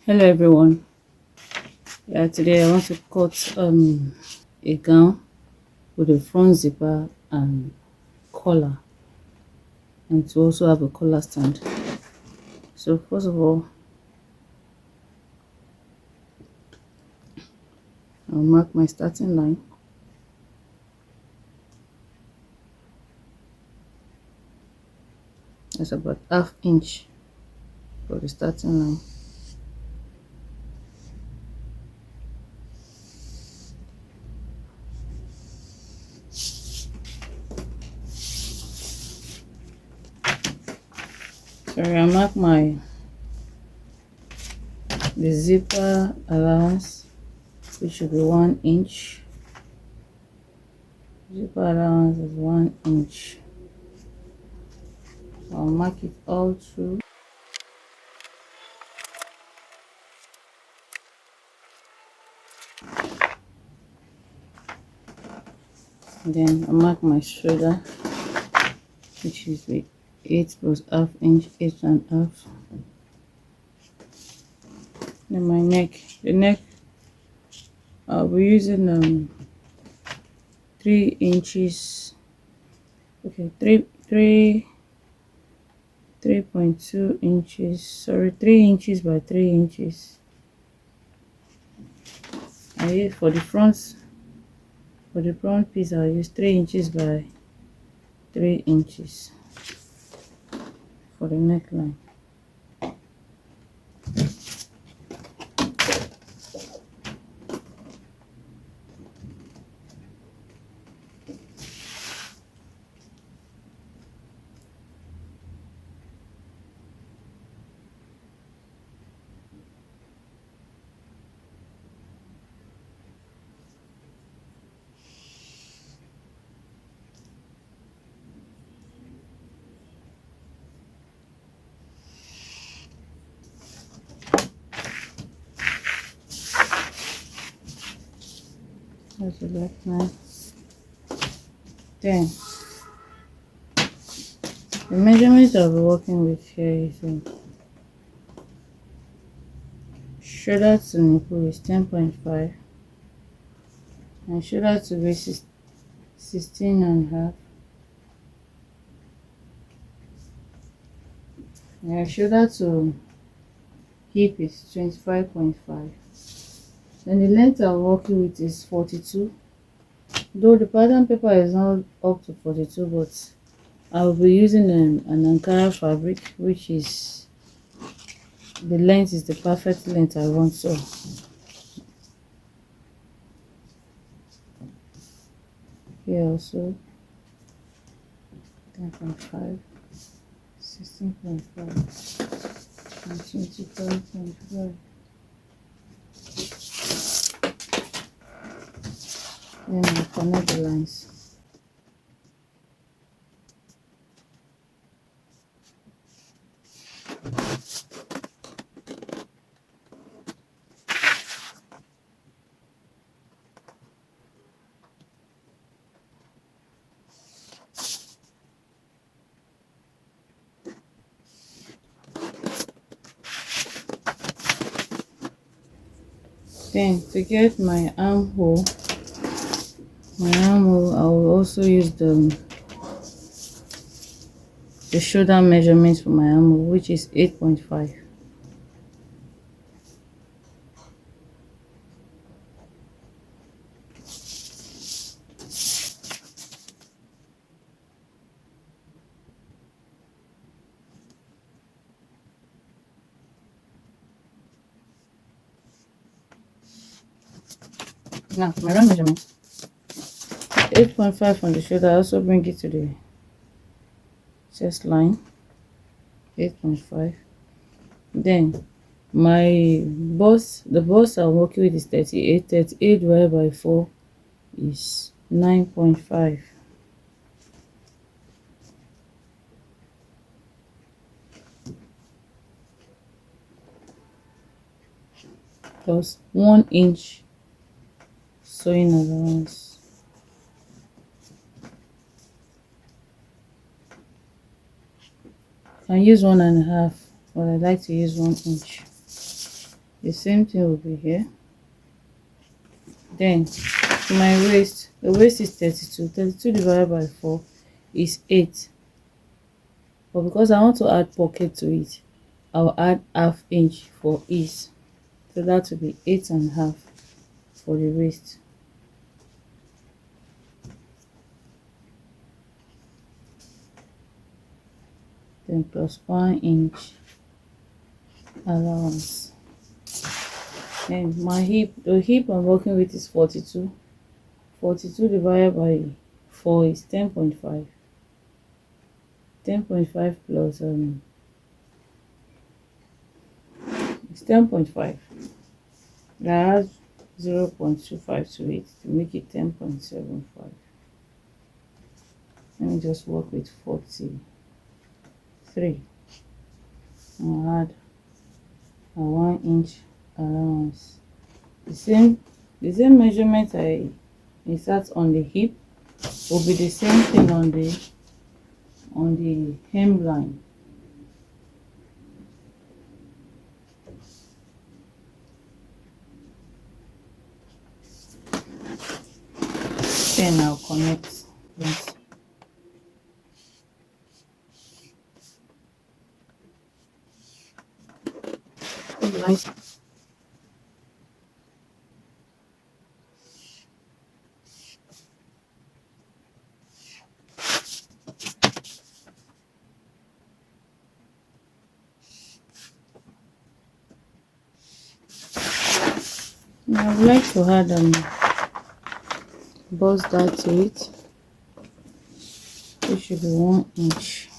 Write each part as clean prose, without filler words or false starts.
Hello everyone. Yeah, today I want to cut a gown with a front zipper and collar, and to also have a collar stand. So first of all, I'll mark my starting line. That's about ½ inch for the starting line. Sorry, I mark the zipper allowance, which should be 1 inch. Zipper allowance is 1 inch. I'll mark it all through. Then I mark my shoulder, which is with 8 plus ½ inch, 8.5. Then my neck, the neck, I'll be using 3 inches. Okay, 3.2 inches. Sorry, 3 inches by 3 inches. I use for the front. For the front piece, I'll use 3 inches by 3 inches for the neckline. That's the neckline. Then the measurements I'll be working with here is shoulder to nipple is 10.5, and shoulder to waist is 16.5. And shoulder to hip is 25.5. Then the length I'm working with is 42. Though the pattern paper is not up to 42, but I'll be using an Ankara fabric, which is the length is the perfect length I want. So here also 10.5, 16.5, and 25.5. Then I'll connect the lines. Then to get my armhole, I will also use the shoulder measurements for my armhole, which is 8.5. Now my round measurement 8.5 from the shoulder. I also bring it to the chest line, 8.5. Then my the bust I'm working with is 38. 38 divided by 4 is 9.5. Plus 1 inch sewing allowance. I use 1.5, but I like to use 1 inch. The same thing will be here. Then to my waist, the waist is 32. 32 divided by 4 is 8. But because I want to add pocket to it, I'll add half inch for ease. So that will be 8.5 for the waist. Then plus 1 inch allowance. And my hip, the hip I'm working with is 42. 42 divided by 4 is 10.5. 10.5 plus it's 10.5. That adds 0.25 to it to make it 10.75. Let me just work with 43. I'll add a 1 inch allowance. The same measurement I insert on the hip will be the same thing on the hemline. Then I'll connect this. Nice. Now I would like to add bust that to it. It should be 1 inch.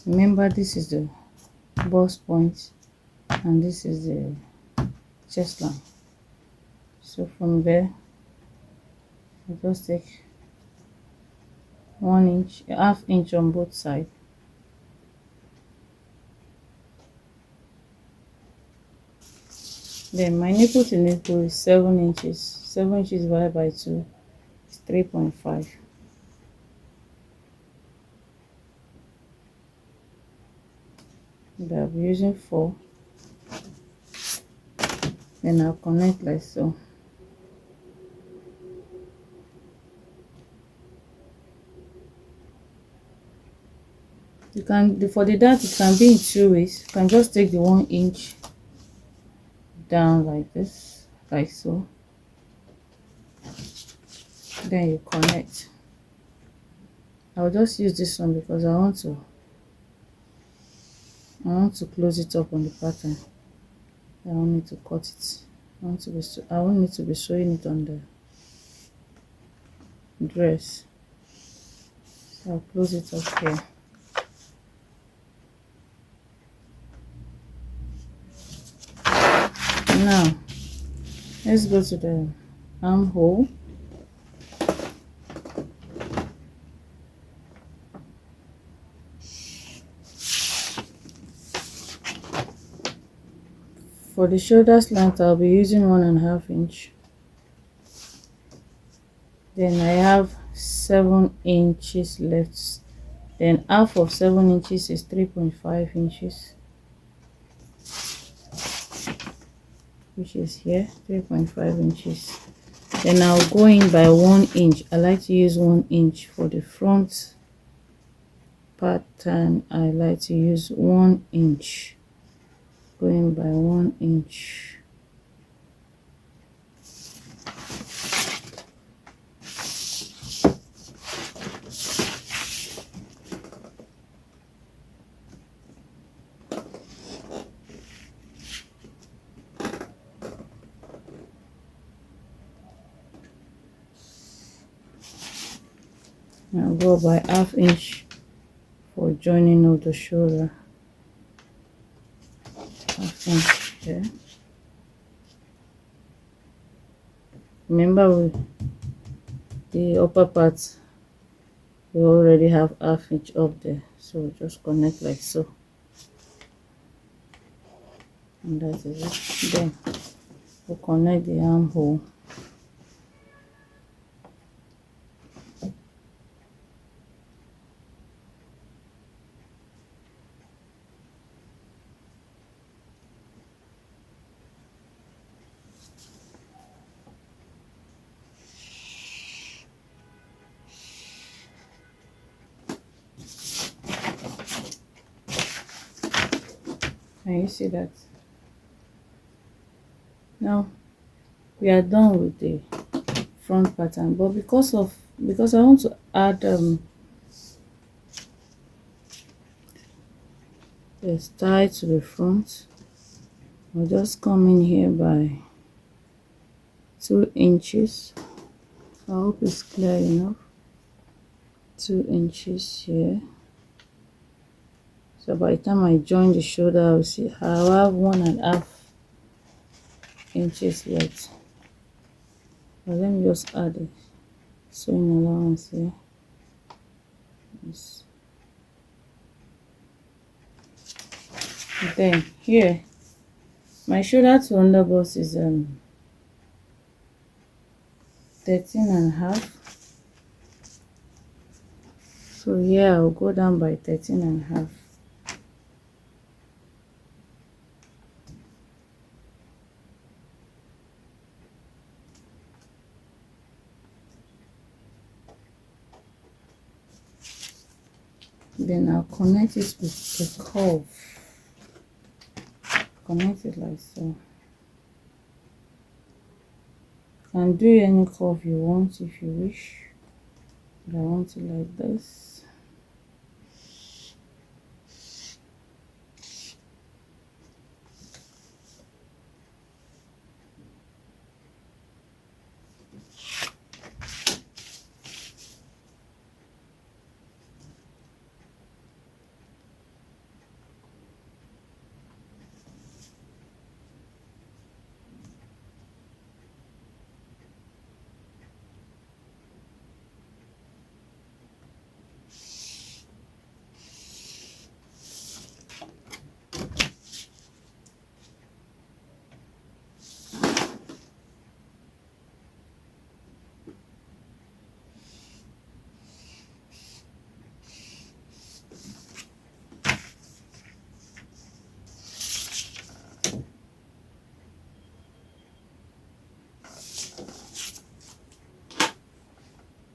Remember, this is the bust point and this is the chest line. So from there, I just take 1 inch, half inch on both sides. Then my nipple to nipple is 7 inches. 7 inches divided by 2 is 3.5. I'll be using 4. Then I'll connect like so. You can, for the dart, it can be in 2 ways. You can just take the 1 inch down like this, like so. Then you connect. I'll just use this one because I want to close it up on the pattern. I don't need to cut it. I won't need to be sewing it on the dress. So I'll close it up here. Now let's go to the armhole. For the shoulder slant, I'll be using 1.5 inch. Then I have 7 inches left. Then half of 7 inches is 3.5 inches, which is here, 3.5 inches. Then I'll go in by 1 inch. I like to use 1 inch for the front pattern. I like to use 1 inch. Going by 1 inch. I'll go by ½ inch for joining of the shoulder. ½ inch there. Remember, with the upper part, we already have ½ inch up there, so just connect like so, and that is it. Then we'll connect the armhole. Can you see that? Now we are done with the front pattern, but because I want to add the style to the front, I'll just come in here by 2 inches. I hope it's clear enough. 2 inches here. So by the time I join the shoulder, I'll see I'll have 1.5 inches left. But let me just add a sewing allowance here. Yes. Then here, my shoulder to underbust is 13.5. So here I'll go down by 13.5. Then I'll connect it with the curve. Connect it like so. You can do any curve you want if you wish, but I want it like this.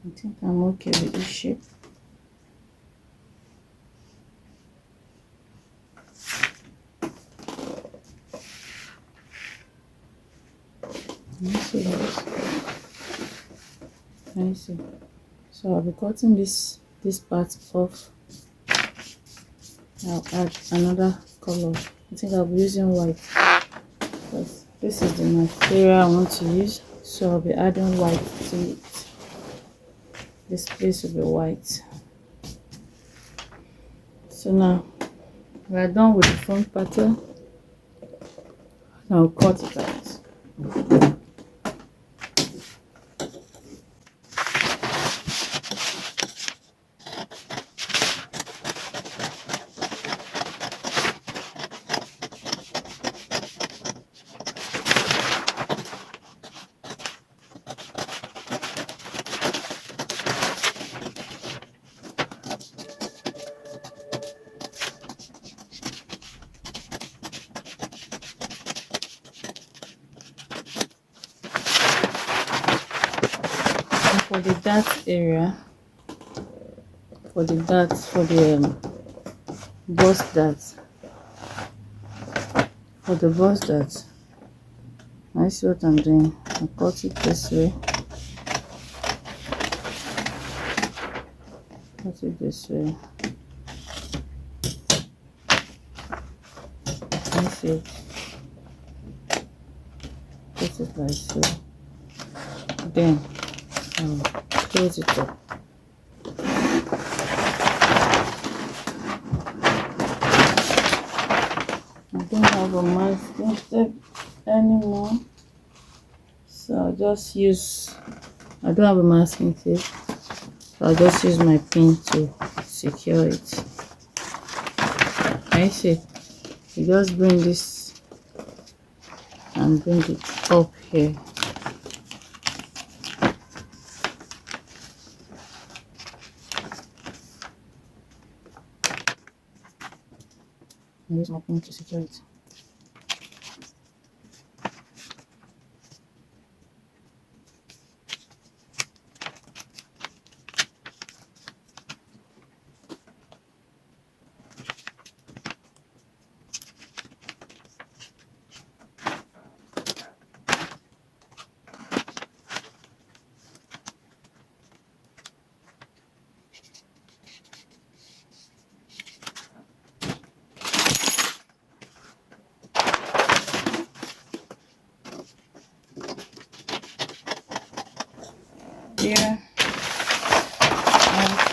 I think I'm okay with this shape. Can you see this? Can you see? So I'll be cutting this part off. I'll add another color. I think I'll be using white because this is the material I want to use. So I'll be adding white to it. This place will be white. So now we're done with the front pattern. Now cut it out. For the dart area, for the bust dart, I see what I'm doing. I cut it this way, cut it this way. I see it. Put it like so. Then I'll close it up. I don't have a masking tape anymore, so I'll just use, I don't have a masking tape, so I'll just use my pin to secure it. I see, you just bring this and bring it up here. And use my pin to secure it.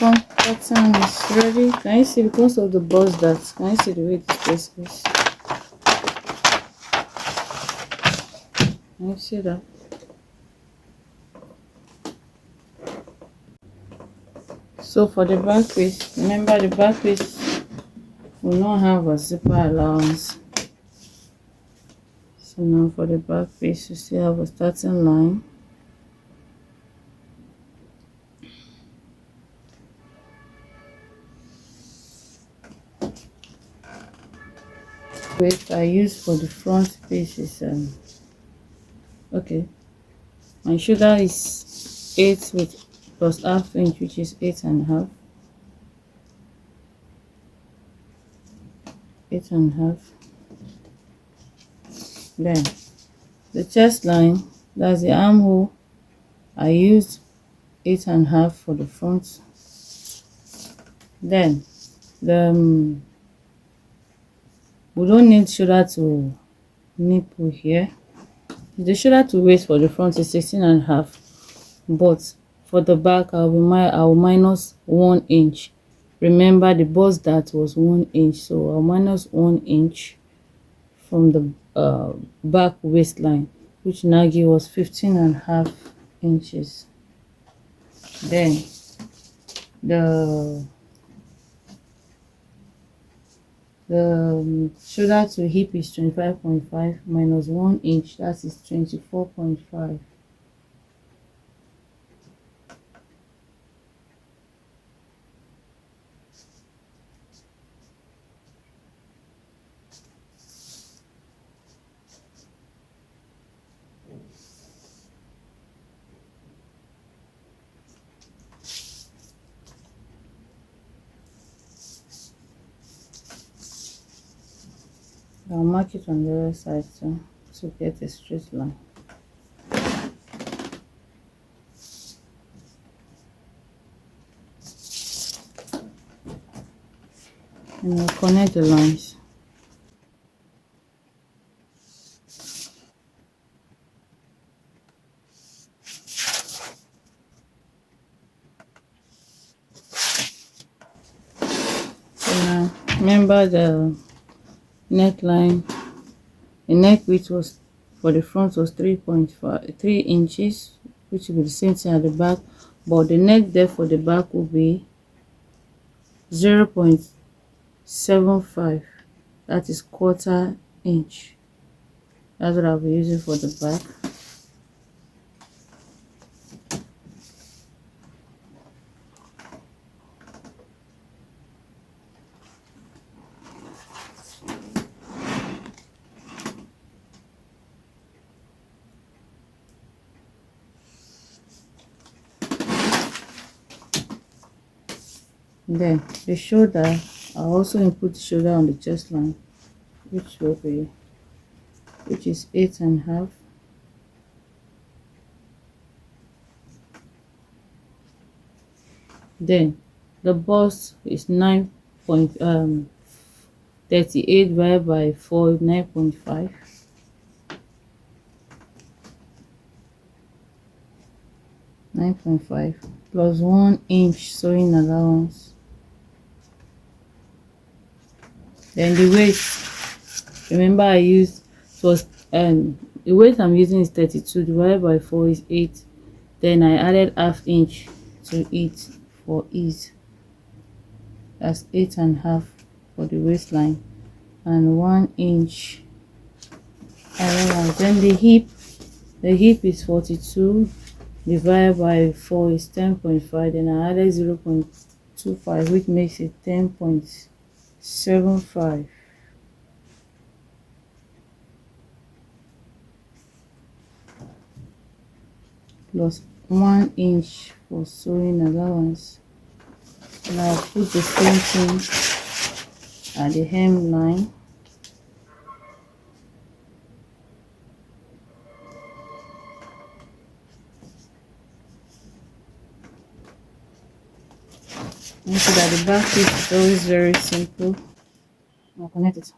front pattern is ready. Can you see, because of the bust that, can you see the way this place is? Can you see that? So for the back piece, remember the back piece will not have a zipper allowance. So now for the back piece, you still have a starting line. Weight I use for the front piece is okay. My shoulder is 8 with plus half inch, which is 8.5. 8.5. Then the chest line, that's the armhole, I used 8.5 for the front. Then the we don't need shoulder to nipple here. The shoulder to waist for the front is 16.5, but for the back I will minus 1 inch. Remember the bust that was 1 inch, so I'll minus 1 inch from the back waistline, which now give us 15.5 inches. Then the shoulder to hip is 25.5 minus 1 inch, that is 24.5. I'll mark it on the other side too, to get a straight line. And I'll connect the lines. So now remember the neckline, the neck width was for the front was 3 inches, which will be the same thing at the back, but the neck depth for the back will be 0.75, that is quarter inch. That's what I'll be using for the back. Then the shoulder, I'll also input the shoulder on the chest line, which is 8.5. Then the bust is 9.38 divided by 4, 9.5. Plus 1 inch sewing allowance. Then the waist, remember I used, it was the weight I'm using is 32 divided by 4 is 8. Then I added half inch to it for ease. That's 8.5 for the waistline and 1 inch allowance. Then the hip is 42 divided by 4 is 10.5. Then I added 0.25, which makes it 10.75. Plus 1 inch for sewing allowance. Now put the same thing at the hemline. You see that the back piece is always very simple. I'll connect it.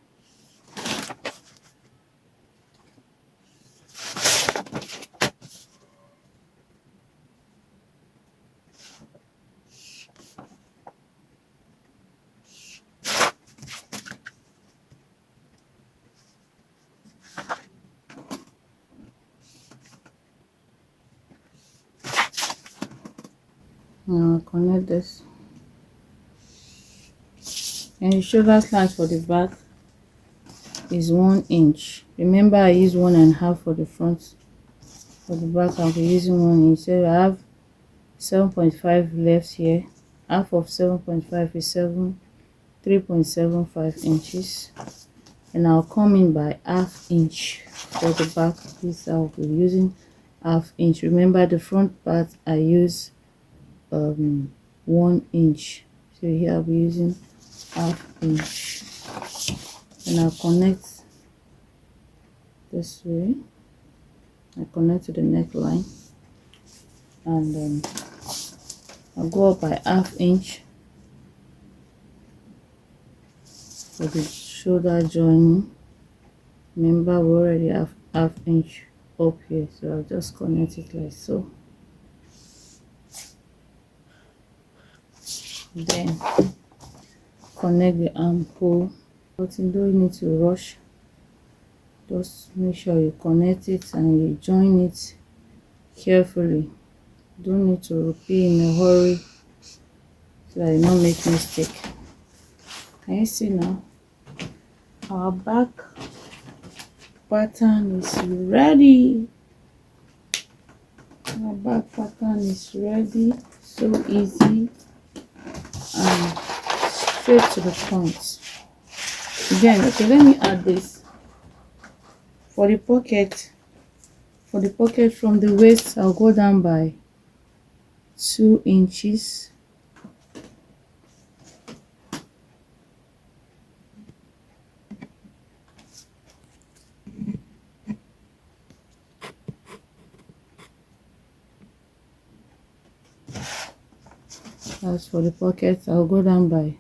Now connect this, and the shoulder slant for the back is 1 inch. Remember, I use 1.5 for the front. For the back, I'll be using 1 inch. So I have 7.5 left here. Half of 7.5 is 3.75 inches, and I'll come in by ½ inch for the back. This I'll be using ½ inch. Remember, the front part I use 1 inch, so here I'll be using ½ inch, and I'll connect this way. I connect to the neckline, and then I'll go up by ½ inch for the shoulder joining. Remember, we already have ½ inch up here, so I'll just connect it like so. Then connect the armhole. But you don't need to rush. Just make sure you connect it and you join it carefully. Don't need to be in a hurry so that you don't make mistake. Can you see now? Our back pattern is ready. Our back pattern is ready. So easy and straight to the point. Then, okay, let me add this. For the pocket from the waist, I'll go down by 2 inches. As for the pocket, I'll go down by,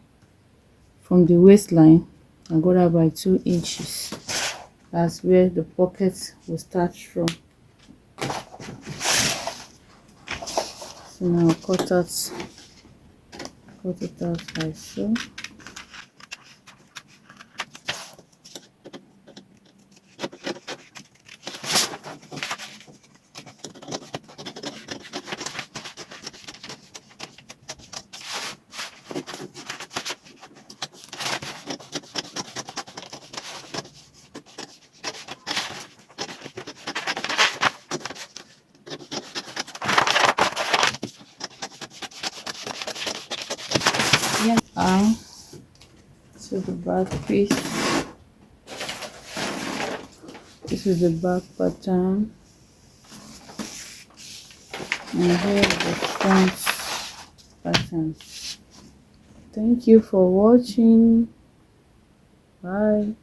from the waistline, I'll go down by 2 inches. That's where the pocket will start from. So now I'll cut it out like so. Arm to the back piece. This is the back pattern, and here is the front pattern. Thank you for watching. Bye.